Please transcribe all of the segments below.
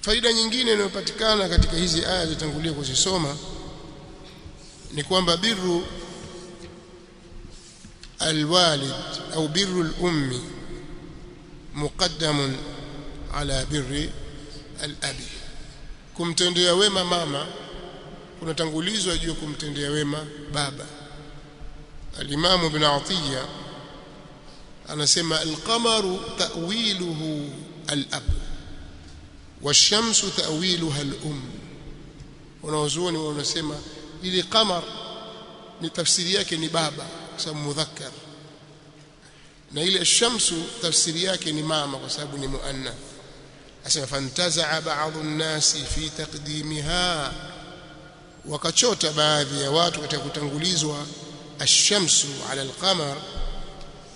faida nyingine inayopatikana katika hizi aya zilizotangulia kuzisoma ni kwamba birru alwalid au birru al-ummi muqaddamun ala birri al-abi. Kumtendea wema mama kunatangulizwa juu ya kumtendea wema baba. Al-Imam Ibn Atiyya anasema al-qamaru ta'wiluhu al-ab wash-shamsu ta'wiluha al-um. Wanawazuoni wanasema ili qamar ni tafsiri yake ni baba kwa sababu mudhakkar, na ile ash-shamsu tafsiri yake ni mama kwa sababu ni muannath. Asema fantaza'a ba'dhu an-nasi fi taqdimiha, wakachota baadhi ya watu katika kutangulizwa ash-shamsu ala al-qamar,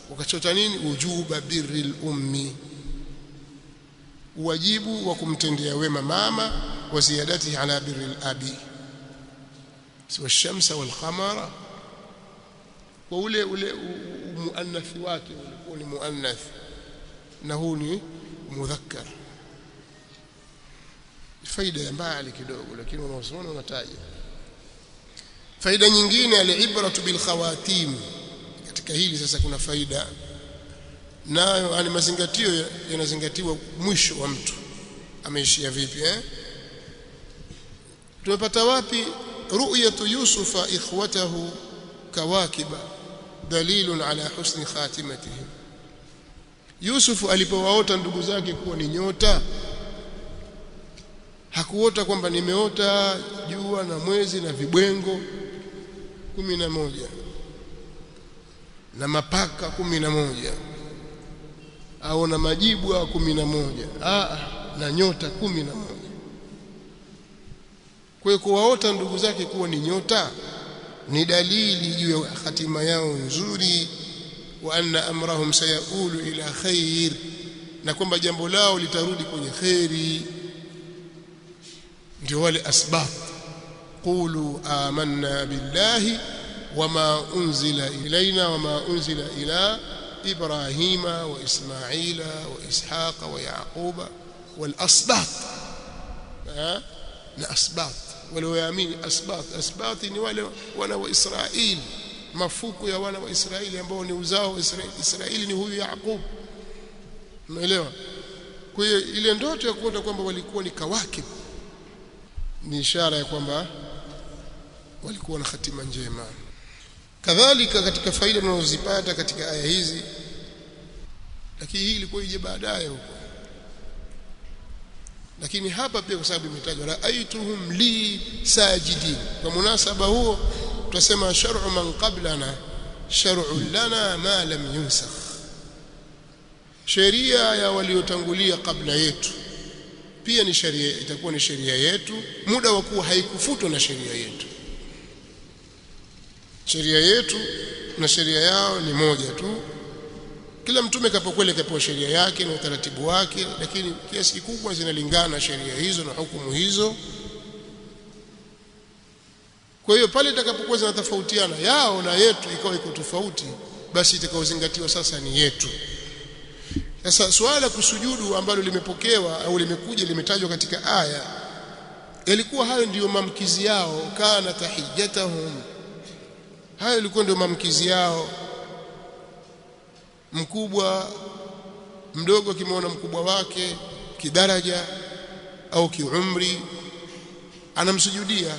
wakachota nini? Wujuba birri al-ummi, wajibu wa kumtendea wema mama, wa ziyadatihi ala birri al-abi. Sio ash-shamsa wal-qamara wa ule muannath wake ulikuwa ni muannath na huu ni mudhakkar. Faida ya mbali kidogo, lakini unaosoma unataja faida nyingine. Al-ibratu bil khawatim. Katika hili sasa kuna faida nayo, ni mazingatio yanazingatiwa mwisho wa mtu ameishia vipi. Tumepata wapi? Ru'yatu Yusufa ikhwatahu kawakiba dalilun ala husni khatimatihim. Yusuf alipowaota ndugu zake kuwa ni nyota, hakuota kwamba nimeota jua na mwezi na vibwengo 11 na mapaka 11 au na majibu 11, na nyota 11. Kwa hiyo kuwaota ndugu zake kuwa ni nyota ni dalili juu ya hatima yao nzuri, wa anna amrahum sayaulu ila khair, na kwamba jambo lao litarudi kwenye khairi. Ndio wale asbab, qulu amanna billahi wama unzila ilaina wama unzila ila ibrahima wa ismaila wa ishaqa wa yaquba wal asbat. Na asbat wale waamini asbat ni wale wana wa Israeli, mafuko ya wana wa Israeli ambao ni uzao wa Israeli, ni huyu Yaqub. Umeelewa? Kwa hiyo ile ndoto ya kuota kwamba walikuwa ni kawakib ni ishara ya kwamba walikuwa na hatima njema. Kadhalika katika faida tunazozipata katika aya hizi, lakini hii ilikuwa ije baadaye huko, lakini hapa pia kwa sababu imetajwa ra'aituhum li sajidin, kwa munasaba huo tutasema shar'u man qablana shar'u lana ma lam yunsakh. Sheria ya waliotangulia kabla yetu pia ni sheria, itakuwa ni sheria yetu muda wa kuwa haikufutwa na sheria yetu. Sheria yetu na sheria yao ni moja tu. Kila mtume kapokwele kapewa sheria yake na utaratibu wake, lakini kiasi kikubwa zinalingana sheria hizo na hukumu hizo. Kwa hiyo pale itakapokuwa zinatofautiana yao na yetu ikawa iko tofauti, basi itakaozingatiwa sasa ni yetu. Sasa swala kusujudu ambalo limepokewa au limekuja limetajwa katika aya, ilikuwa hayo ndiyo mamkizi yao, kana tahiyatahum, hayo ilikuwa ndio mamkizi yao. Mkubwa mdogo kimeona mkubwa wake kidaraja au kiumri anamsujudia.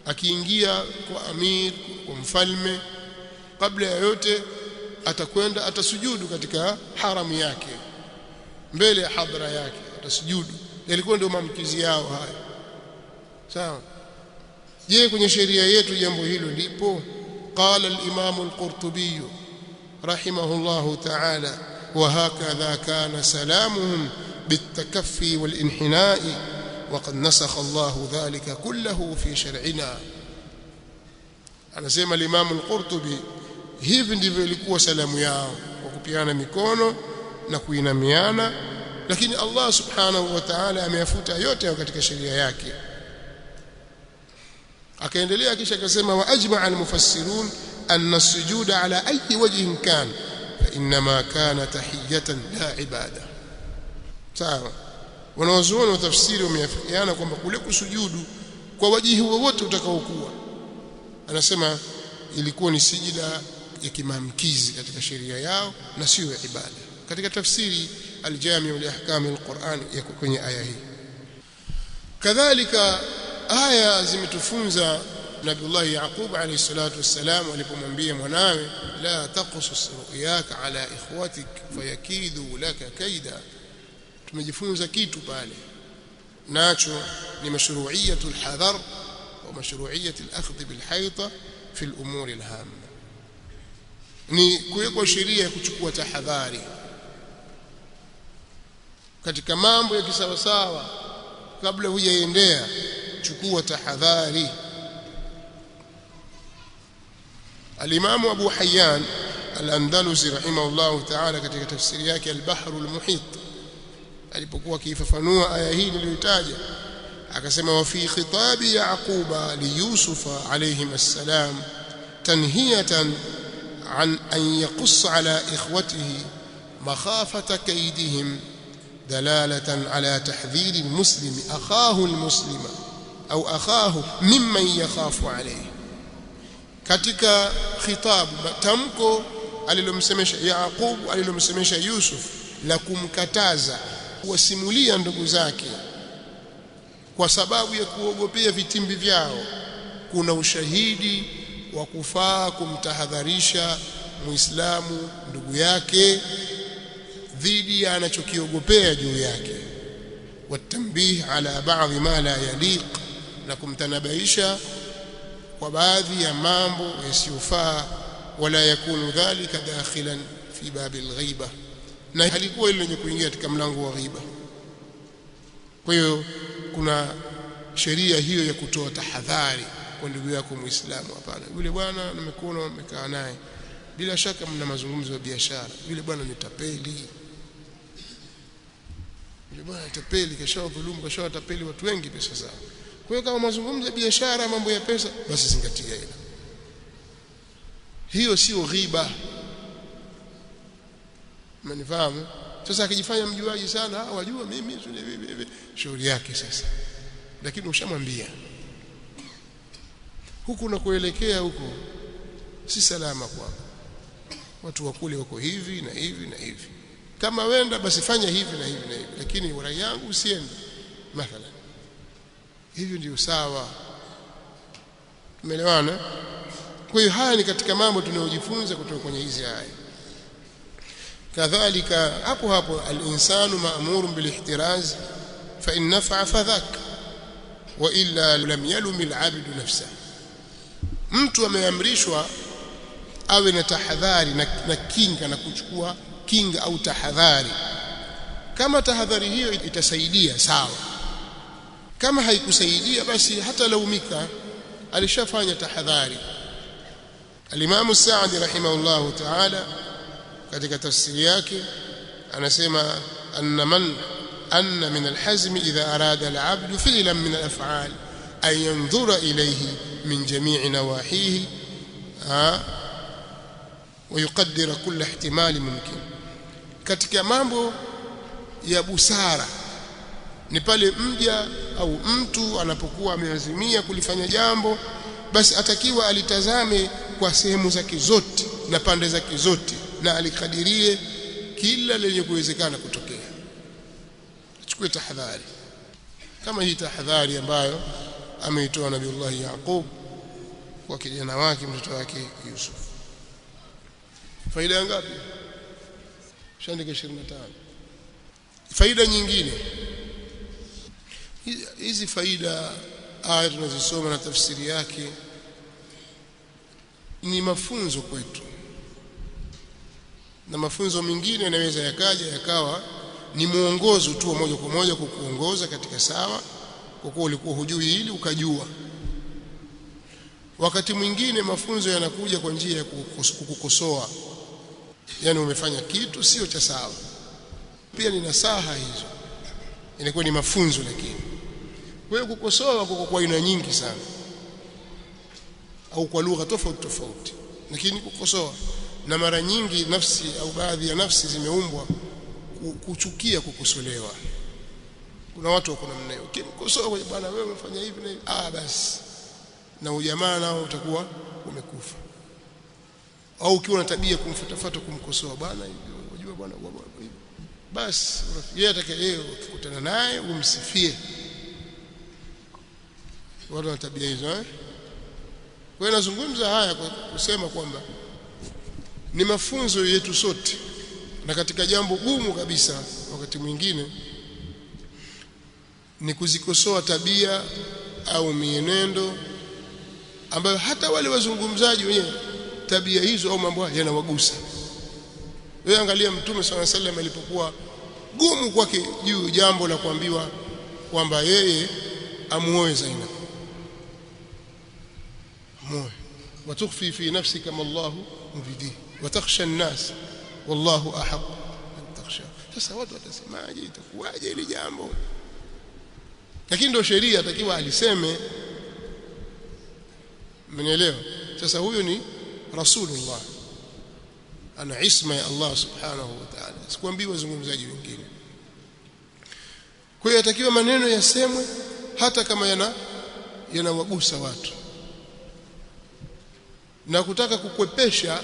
Akiingia kwa amir, kwa mfalme, kabla ya yote atakwenda atasujudu katika haramu yake, mbele ya hadhara yake atasujudu. Yalikuwa ndio mamkizi yao haya. Sawa? Je, kwenye sheria yetu jambo hilo lipo? Qala al-Imam al-Qurtubi rahimahullahu ta'ala, wa hakadha kana salamuhum bitakaffi wal-inhina'i wa qad nasakha Allahu dhalika kullahu fi shar'ina. Anasema al-Imam al-Qurtubi, hivi ndivyo ilikuwa salamu yao, kwa kupiana mikono na kuinamiana, lakini Allah subhanahu wa ta'ala ameyafuta yote hayo katika sheria yake. Akaendelea kisha akasema, wa ajma'a al-mufassirun anna as-sujuda ala ayyi wajhin kan fa inma kana tahiyatan la ibada. Sawa? wanaozuoni wa tafsiri wameafikiana kwamba kule kusujudu kwa wajihi wowote utakaokuwa, anasema ilikuwa ni sijida ya kimaamkizi katika sheria yao na sio ya ibada. Katika tafsiri al-Jami' li ahkam al-Qur'an yako kwenye aya hii. Kadhalika aya zimetufunza Nabiullah Yaqub alayhi salatu wassalam alipomwambia mwanawe, la taqsus ru'yaka ala ikhwatik fayakidu laka kaida. Tumejifunza kitu pale, nacho ni mashru'iyatul hadar wa mashru'iyatul akhdh bil hayta fi al-umur al-hamma, ni kuwekwa sheria ya kuchukua tahadhari katika mambo ya kisawasawa. Kabla hujaendea, chukua tahadhari. Al-Imam Abu Hayyan Al-Andalusi rahimahullah ta'ala katika tafsiri yake Al-Bahr Al-Muhit alipokuwa akifafanua aya hii niliyotaja, akasema wa fi khitabi Yaquba li Yusufa alayhi assalam tanhiyatan an an yaquss ala ikhwatihi makhafata kaydihim dalalatan ala tahdhir almuslim akhahu almuslima au akhahu mimman yakhafu alayhi. Katika khitabu tamko alilomsemesha Yaqub alilomsemesha Yusuf la kumkataza kuwasimulia ndugu zake kwa sababu ya kuogopea vitimbi vyao, kuna ushahidi wa kufaa kumtahadharisha Muislamu ndugu yake dhidi ya anachokiogopea juu yake, watanbih ala baadhi ma la yaliq, na kumtanabaisha kwa baadhi ya mambo yasiyofaa, wala yakunu dhalika dakhilan fi babil ghiba, na halikuwa ile lenye kuingia katika mlango wa ghiba. Kwa hiyo kuna sheria hiyo ya kutoa tahadhari kwa ndugu yako Muislamu. Hapana, yule bwana nimekuona umekaa naye, bila shaka mna mazungumzo ya biashara, yule bwana ni tapeli, yule bwana tapeli, kashawadhulumu, kashawatapeli watu wengi pesa zao. Kwa hiyo kama mazungumzo ya biashara, mambo ya pesa, basi zingatia hilo. Hiyo sio ghiba. Mnifahamu? Sasa akijifanya mjuaji sana, wajua mimi hivi, shauri yake sasa. Lakini ushamwambia huku na kuelekea huko si salama kwako. Watu wa kule wako hivi na hivi na hivi. Kama wenda basi fanya hivi na hivi na hivi, lakini rai yangu usiende mathalan. Hivyo ndio sawa. Umeelewana? Kwa hiyo haya ni katika mambo tunayojifunza kutoka kwenye hizi aya. Kadhalika hapo hapo al-insanu ma'murun bil ihtiraz fa in nafa'a fadhak wa illa lam yalum al-'abdu nafsahu. Mtu ameamrishwa awe na tahadhari na kinga na kuchukua kinga au tahadhari. Kama tahadhari hiyo itasaidia sawa, kama haikusaidia basi hata laumika, alishafanya tahadhari. Al-Imam Sa'di rahimahullah ta'ala katika tafsiri yake anasema anna min al-hazm idha arada al-'abdu fi'lan min al-af'al an yanzura ilayhi min jami'i nawahihi wa yuqaddira kull ihtimal mumkin. Katika mambo ya busara ni pale mja au mtu anapokuwa ameazimia kulifanya jambo, basi atakiwa alitazame kwa sehemu zake zote na pande zake zote, na alikadirie kila lenye kuwezekana kutokea. Chukue tahadhari kama hii tahadhari ambayo ameitoa Nabiullah Yaqub kwa kijana wake, mtoto wake Yusuf. Faida ngapi? Shandika 25. Faida nyingine, hizi faida aya tunazisoma na tafsiri yake ni mafunzo kwetu, na mafunzo mengine yanaweza yakawa ni muongozo tu moja kwa moja kukuongoza katika sawa, kwa kuwa ulikuwa hujui hili ukajua. Wakati mwingine mafunzo yanakuja kwa njia ya kukukosoa, yani umefanya kitu sio cha sawa, pia ni nasaha hizo, inakuwa ni mafunzo. Lakini wewe kukosoa kwa aina nyingi sana au kwa lugha tofauti tofauti, lakini kukosoa, na mara nyingi nafsi au baadhi ya nafsi zimeumbwa kuchukia kukosolewa. Kuna watu wako namna hiyo, kimkosoa bwana wewe umefanya hivi na hivi, basi na ujamaa nao utakuwa umekufa. Au ukiwa na tabia kumfuatafuata kumkosoa bwana hivi, unajua bwana basi yeye atakaye ukikutana naye umsifie. Watu wana tabia hizo Kwa hiyo nazungumza haya kwa kusema kwamba ni mafunzo yetu sote, na katika jambo gumu kabisa wakati mwingine ni kuzikosoa tabia au mienendo ambayo hata wale wazungumzaji wenyewe tabia hizo au mambo haya yanawagusa. Wewe angalia Mtume SAW alipokuwa gumu kwake juu jambo la kuambiwa kwamba yeye amuoe Zainab, amuoe, watukhfi fi nafsika ma Allah mubidi wa takhsha an-nas wallahu ahaq an takhsha. Sasa watu watasemaje, itakuwaje ile jambo? Lakini ndio sheria atakiwa aliseme. Mnaelewa? Sasa huyo ni Rasulullah, ana isma ya Allah subhanahu wa ta'ala, sikwambii wazungumzaji wengine. Kwa hiyo atakiwa maneno yasemwe hata kama yanawagusa watu, na kutaka kukwepesha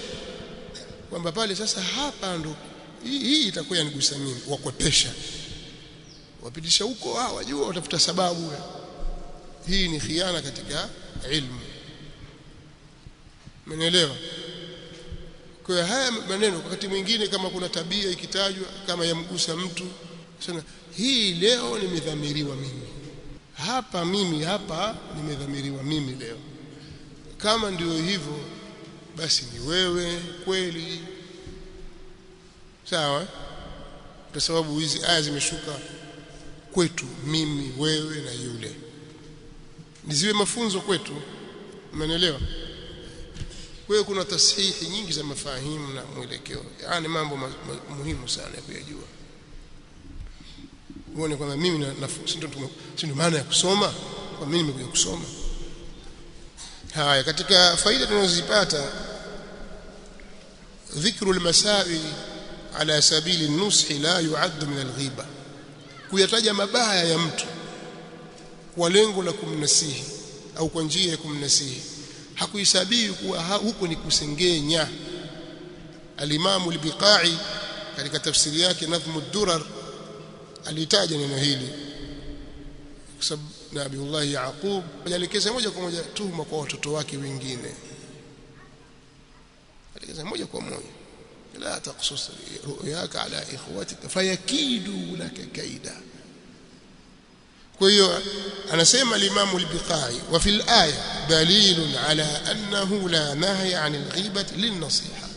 kwamba pale sasa hapa ndo hii itakuwa yanigusa mimi, wakwepesha wapitisha huko, wajua watafuta sababu. Hii ni khiana katika ilmu. Mnaelewa? Kwa hiyo haya maneno wakati mwingine kama kuna tabia ikitajwa kama yamgusa mtu, sana hii leo nimedhamiriwa mimi hapa, nimedhamiriwa mimi leo. Kama ndio hivyo basi ni wewe kweli, sawa? Kwa sababu hizi aya zimeshuka kwetu, mimi, wewe na yule, niziwe mafunzo kwetu. Umeelewa? Kwa hiyo kuna tasihihi nyingi za mafahimu na mwelekeo, yani mambo muhimu sana ya kuyajua. Uone kwamba mimi ndio maana ya kusoma, kwa mimi nimekuja kusoma. Haya, katika faida tunazozipata, dhikru al-masawi ala sabili an-nushi la yu'add min al-ghiba, kuyataja mabaya ya mtu kwa lengo la kumnasihi au kwa njia ya kumnasihi hakuhesabii kuwa huko ni kusengenya. Al-Imam al-Biqai katika tafsiri yake Nadhmu ad-Durar alitaja neno hili kwa sababu Nabiullah Yaqub alielekeza moja kwa moja tuhuma kwa watoto wake wengine, alielekeza moja kwa moja, la taqsus ru'yaka ala ikhwatika fayakidu laka kaida. Kwa hiyo anasema al-Imam al-Biqai, wa fil aya dalilun ala annahu la nahya 'anil ghibati lin-nasiha.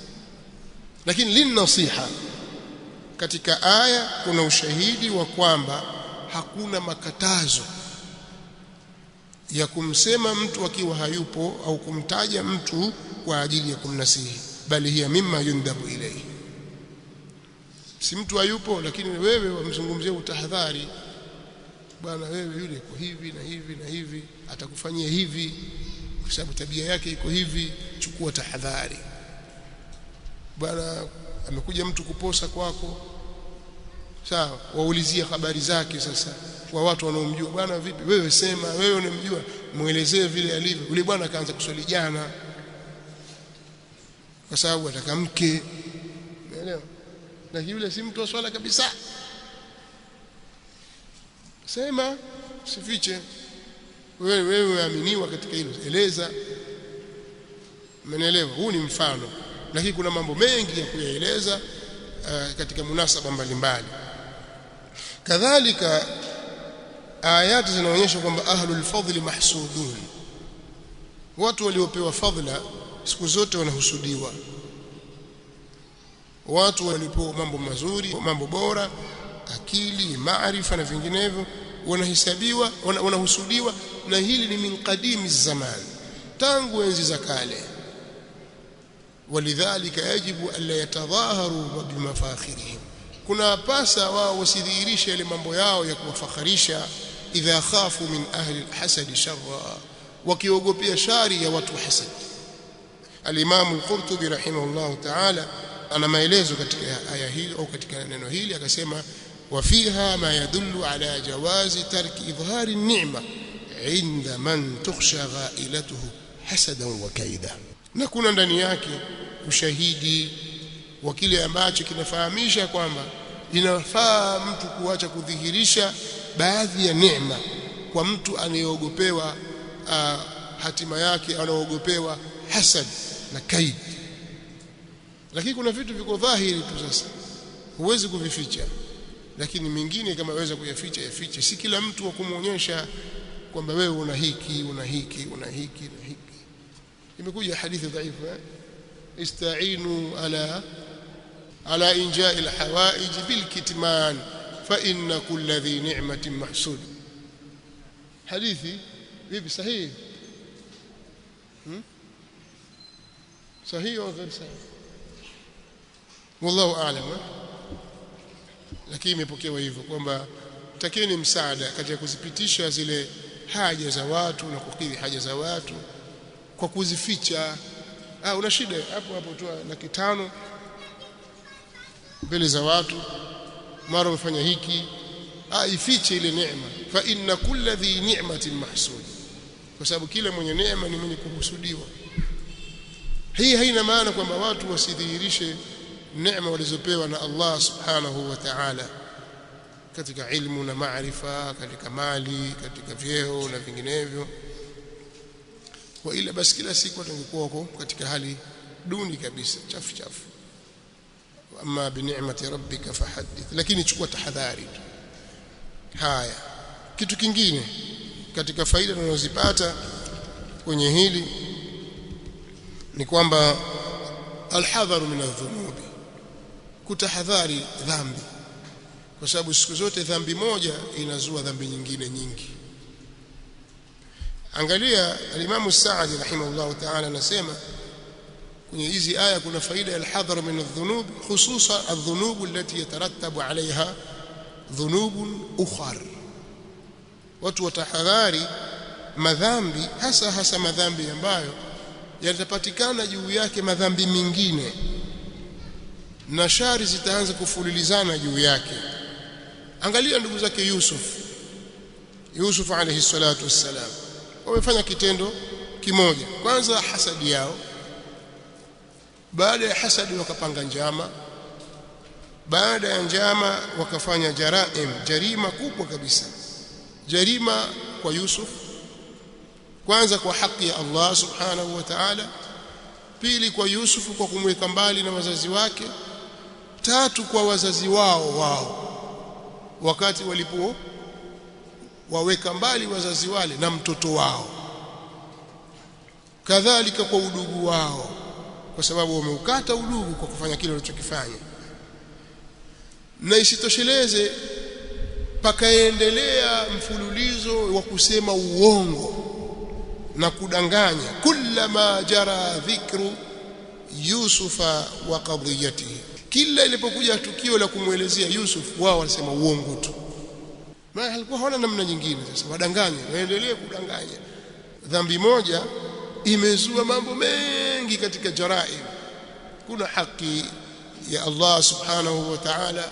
Lakini lin-nasiha, katika aya kuna ushahidi wa kwamba hakuna makatazo ya kumsema mtu akiwa hayupo au kumtaja mtu kwa ajili ya kumnasihi, bali hiya mimma yundabu ilayhi. Si mtu hayupo lakini wewe wamzungumzia utahadhari, bwana wewe yule iko hivi na hivi na hivi, atakufanyia hivi kwa sababu tabia yake iko hivi, chukua tahadhari. Bwana amekuja mtu kuposa kwako, sawa, waulizia habari zake sasa kwa watu wanaomjua. Bwana vipi wewe, sema wewe unamjua, muelezee vile alivyo. Yule bwana akaanza kuswali jana kwa sababu ataka mke, umeelewa? Na yule si mtu wa swala kabisa, sema, usifiche. Wewe aminiwa katika hilo, eleza. Umeelewa? Huu ni mfano, lakini kuna mambo mengi ya kuyaeleza katika munasaba mbalimbali. Kadhalika ayati zinaonyesha kwamba ahlul fadhli mahsudun, watu waliopewa fadhila siku zote wanahusudiwa. Watu walipewa mambo mazuri, mambo bora, akili, maarifa na vinginevyo, wanahesabiwa, wanahusudiwa. Na hili ni min qadimi zaman, tangu enzi za kale. Walidhalika yajibu alla yatadhaharu bimafakhirihim, kuna pasa wao wasidhihirishe ile mambo yao ya kuwafakharisha. Idha khafu min ahli alhasad sharra, wakiogopea shari ya watu hasad. Al-Imam al-Qurtubi rahimahullah ta'ala ana maelezo katika aya hii au katika neno hili, akasema وفيها ما يدل على جواز ترك إظهار النعمة عند من تخشى غائلته حسدا وكيدا. na kuna ndani yake ushahidi wa kile ambacho kinafahamisha kwamba inafaa mtu kuacha kudhihirisha baadhi ya neema kwa mtu anayeogopewa hatima yake, anaogopewa hasad na kaid. Lakini kuna vitu viko dhahiri tu, sasa huwezi kuvificha, lakini mingine kama waweza kuyaficha yafiche. Si kila mtu wa kumuonyesha kwamba wewe una hiki una hiki una hiki na hiki. imekuja hadithi dhaifu, istainu ala inja'i alhawaij bilkitman fa inna kulla dhi ni'matin mahsud. hadithi vipi, sahihi sahihi au ghair sahihi, wallahu a'lam. Lakini imepokewa hivyo kwamba takeni msaada katika kuzipitisha zile haja za watu na kukidhi haja za watu kwa kuzificha. Una shida hapo toa 500,000 mbele za watu, mara umefanya hiki, ifiche ile neema. Fa inna kulla dhi ni'matin mahsud, kwa sababu kila mwenye neema ni mwenye kuhusudiwa. Hii haina maana kwamba watu wasidhihirishe neema walizopewa na Allah subhanahu wa ta'ala katika ilmu na maarifa, katika mali, katika vyeo na vinginevyo. Wa ila basi kila siku tungekuwa katika hali duni kabisa, chafu chafu. Amma bi ni'mati rabbika fahaddith, lakini chukua tahadhari. Haya, kitu kingine katika faida tunazozipata kwenye hili ni kwamba alhadharu min adh-dhunubi, kutahadhari dhambi, kwa sababu siku zote dhambi moja inazua dhambi nyingine nyingi. Angalia al-Imam Sa'di rahimahullah ta'ala anasema kwenye hizi aya kuna faida ya al-hadhar min adh-dhunub, khususan adh-dhunub allati yatarattabu 'alayha dhunubun ukhar. Watu watahadhari madhambi, hasa madhambi ambayo yatapatikana juu yake madhambi mengine, na shari zitaanza kufulilizana juu yake. Angalia ndugu zake Yusuf alayhi salatu wassalam, wamefanya kitendo kimoja. Kwanza hasadi yao, baada ya hasadi wakapanga njama, baada ya njama wakafanya jarima kubwa kabisa. Jarima kwa Yusuf, kwanza kwa haki ya Allah subhanahu wa ta'ala, pili kwa Yusuf kwa kumweka mbali na wazazi wake, tatu kwa wazazi wao wakati walipo waweka mbali wazazi wale na mtoto wao, kadhalika kwa udugu wao, kwa sababu wameukata udugu kwa kufanya kile walichokifanya. Na isitosheleze, pakaendelea mfululizo wa kusema uongo na kudanganya. Kullama jara dhikru Yusufa wa qadhiyatihi, kila ilipokuja tukio la kumwelezea Yusuf, wao wanasema uongo tu. Maana halikuwa hawana namna nyingine, sasa wadanganye, waendelee kudanganya. Dhambi moja imezua mambo mengi katika jaraim. Kuna haki ya Allah subhanahu wa ta'ala,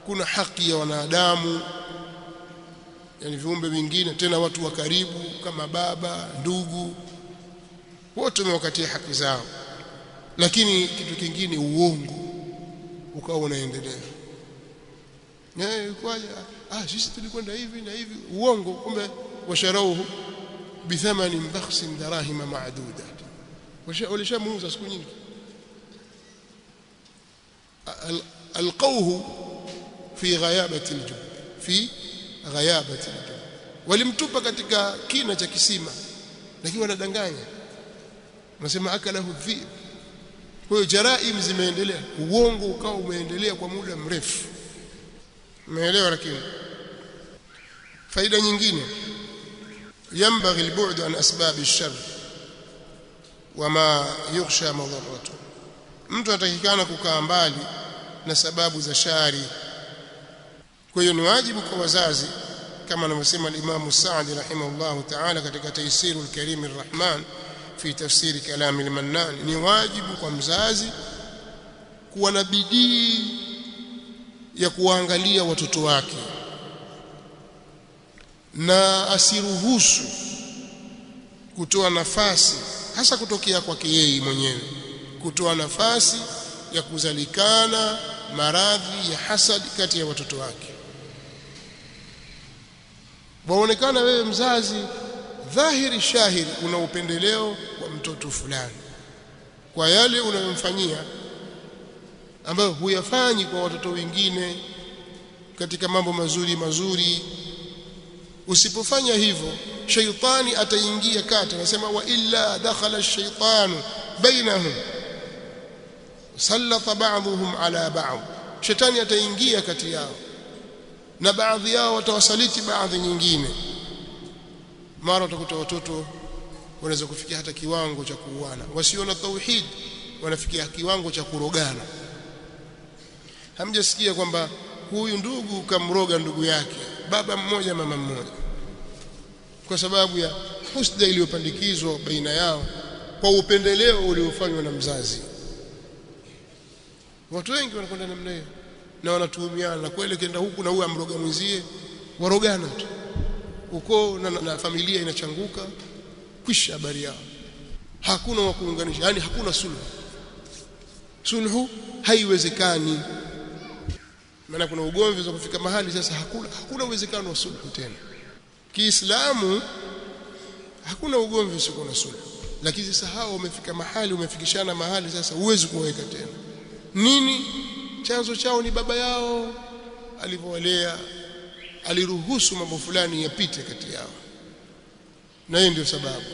kuna haki ya wanadamu, yani viumbe vingine, tena watu wa karibu kama baba, ndugu, wote wamewakatia haki zao. Lakini kitu kingine, uongo ukawa unaendelea. Kwaje? Sisi tulikwenda hivi na hivi, uongo. Kumbe washarauhu bithamanin bakhsin darahima ma'duda, walishamuuza siku nyingi. alqawhu fi ghayabati aljub, walimtupa katika kina cha kisima, lakini wanadanganya, wanasema akalahu dhib. Kwa hiyo jaraim zimeendelea, uongo ukawa umeendelea kwa muda mrefu. Umeelewa? Lakini faida nyingine, yambaghi albu'd an asbab ash-sharr wama yukhsha madarratu, mtu anatakikana kukaa mbali na sababu za shari. Kwa hiyo ni wajibu kwa wazazi, kama anavyosema al-Imam Sa'di rahimahullah ta'ala katika Taysirul Karim ar-Rahman fi tafsiri kalam al-Mannan, ni wajibu kwa mzazi kuwa na bidii ya kuangalia watoto wake, na asiruhusu kutoa nafasi, hasa kutokea kwake yeye mwenyewe, kutoa nafasi ya kuzalikana maradhi ya hasad kati ya watoto wake. Waonekana wewe mzazi dhahiri shahiri una upendeleo kwa mtoto fulani, kwa yale unayomfanyia ambayo huyafanyi kwa watoto wengine katika mambo mazuri mazuri. Usipofanya hivyo, shaitani ataingia kati. Anasema wa illa dakhala ash-shaytanu bainahum sallata ba'dhum ala ba'd, shetani ataingia kati yao na baadhi yao watawasaliti baadhi nyingine. Mara utakuta watoto wanaweza kufikia hata kiwango cha kuuana, wasiona tauhid wanafikia kiwango cha kurogana. Hamjasikia kwamba huyu ndugu kamroga ndugu yake, baba mmoja mama mmoja, kwa sababu ya husda iliyopandikizwa baina yao kwa upendeleo uliofanywa na mzazi. Watu wengi wanakwenda namna hiyo na wanatuhumiana, na kweli kenda huku na huyu amroga mwenzie, warogana tu uko na familia inachanguka, kwisha habari yao, hakuna wa kuunganisha, yani hakuna sulhu haiwezekani. Maana kuna ugomvi za kufika mahali sasa hakuna uwezekano wa sulhu tena. Kiislamu hakuna ugomvi usio na sulhu, lakini sasa hao wamefika mahali, umefikishana mahali sasa huwezi kuweka tena. Nini chanzo chao? Ni baba yao alivyowalea, aliruhusu mambo fulani yapite kati yao, na hiyo ndio sababu.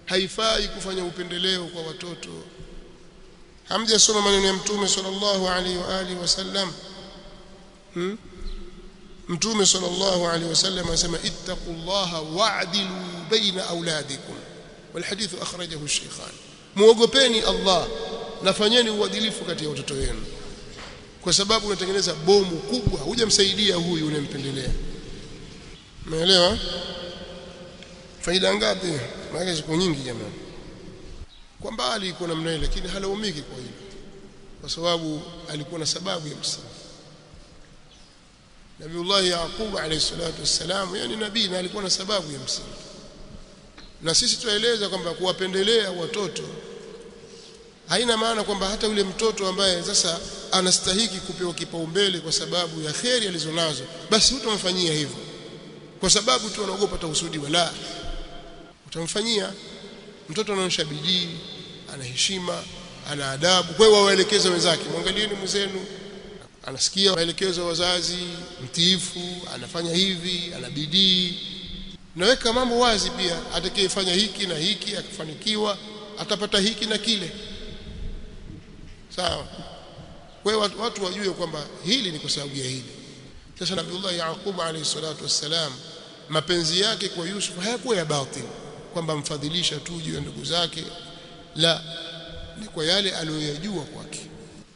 Haifai kufanya upendeleo kwa watoto. Hamjasoma maneno ya Mtume sallallahu alaihi wa alihi wasallam? Mtume sallallahu alaihi wasallam anasema ittaqullaha wa'dilu baina auladikum, wal hadith akhrajahu ash-shaykhan. Muogopeni Allah na fanyeni uadilifu kati ya watoto wenu, kwa sababu unatengeneza bomu kubwa, hujamsaidia huyu unampendelea. Umeelewa? Faida ngapi? Maana ziko nyingi jamani. Kwa mbali iko namna ile, lakini halaumiki kwa hilo, kwa sababu alikuwa na sababu ya msingi. Nabiullah Yaqub alayhi salatu wassalam, yani nabii, na alikuwa na sababu ya msingi. Na sisi tueleza kwamba kuwapendelea watoto haina maana kwamba hata yule mtoto ambaye sasa anastahiki kupewa kipaumbele kwa sababu ya kheri alizonazo, basi hutamfanyia hivyo kwa sababu tu anaogopa tausudi. Wala utamfanyia mtoto anaonyesha bidii, ana heshima, ana adabu. Kwa hiyo waelekeze wenzake, mwangalieni mzenu anasikia maelekezo ya wazazi, mtiifu, anafanya hivi, ana bidii. Naweka mambo wazi pia, atakayefanya hiki na hiki akifanikiwa atapata hiki na kile. Sawa? Kwa hiyo watu wajue kwamba hili ni kwa sababu ya hili. Sasa Nabiullah Yaqub alayhi salatu wassalam, mapenzi yake kwa Yusuf hayakuwa ya batil, kwamba mfadhilisha tu juu ya ndugu zake. La, ni kwa yale aliyojua kwake,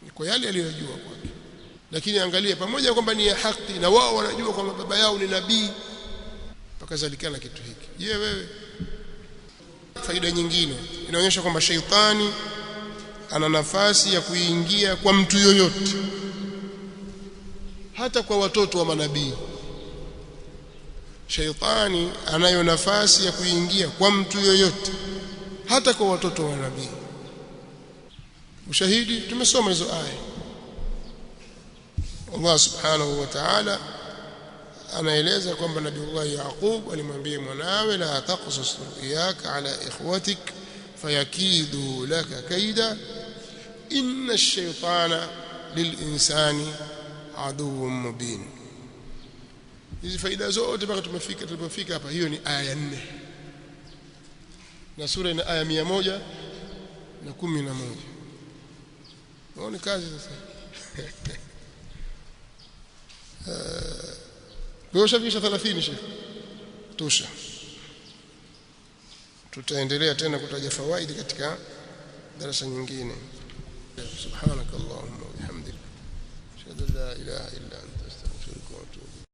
ni kwa yale aliyojua kwake. Lakini angalia, pamoja kwamba ni ya haki na wao wanajua kwamba baba yao ni nabii, pakazalikana kitu hiki. Je, wewe? Faida nyingine inaonyesha kwamba shaitani ana nafasi ya kuingia kwa mtu yoyote, hata kwa watoto wa manabii. Shaitani anayo nafasi ya kuingia kwa mtu yoyote, hata kwa watoto wa nabii. Ushahidi, tumesoma hizo aya. Allah subhanahu wa ta'ala anaeleza kwamba Nabiullah Yaqub alimwambia mwanawe, la taqsus ru'yaka ala ikhwatik fayakidu laka kaida inna ash-shaytana lil-insani aduwwun mubin. Hizi faida zote mpaka tulipofika hapa, hiyo ni aya ya 4 na sura ina aya 111. Naona kazi sasa. Kwa shavisha 30 Sheikh tosha. Tutaendelea tena kutaja fawaidi katika darasa nyingine. Subhanakallahumma wa bihamdika ashhadu an la ilaha illa anta